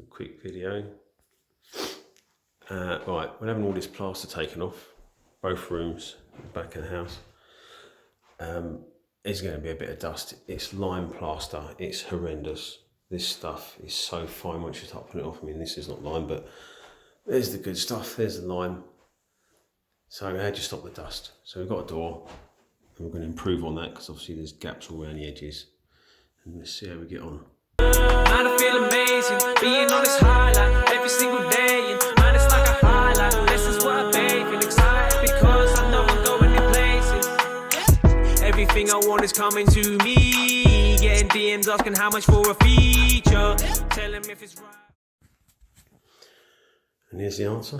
a quick video. Right, we're having all this plaster taken off, both rooms, the back of the house. There's going to be a bit of dust. It's lime plaster, it's horrendous. This stuff is so fine once you start putting it off. I mean, this is not lime, but there's the good stuff, there's the lime. So how do you stop the dust? So we've got a door, and we're going to improve on that because obviously there's gaps all around the edges. And let's see how we get on. Man, I feel amazing, being on this highlight every single day, and man, it's like a highlight. This is what I bathe and excited because I know I'm going in places. Everything I want is coming to me, getting DMs asking how much for a feature, tell them if it's right. And here's the answer.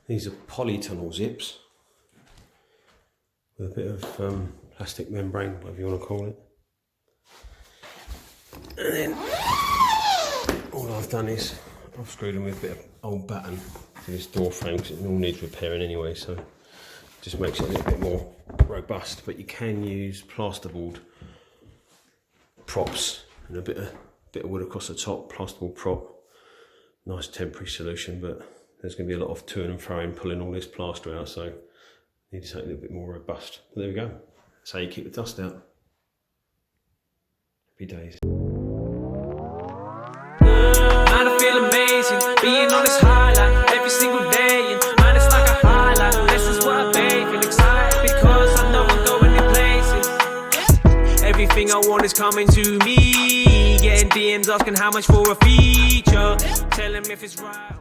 These are polytunnel zips with a bit of plastic membrane, whatever you want to call it. And then all I've done is I've screwed them with a bit of old batten to this door frame because it all needs repairing anyway, so it just makes it a little bit more robust. But you can use plasterboard props and a bit of wood across the top, plasterboard prop. Nice temporary solution, but there's going to be a lot of to and fro pulling all this plaster out, so you need something a little bit more robust. But there we go. That's how you keep the dust out. Happy days. Man, I feel amazing, being on this highlight every single day, and man, it's like a highlight. This is what I bathe and excited because I know I'm going in places. Everything I want is coming to me, getting DMs asking how much for a feature, tell them if it's right.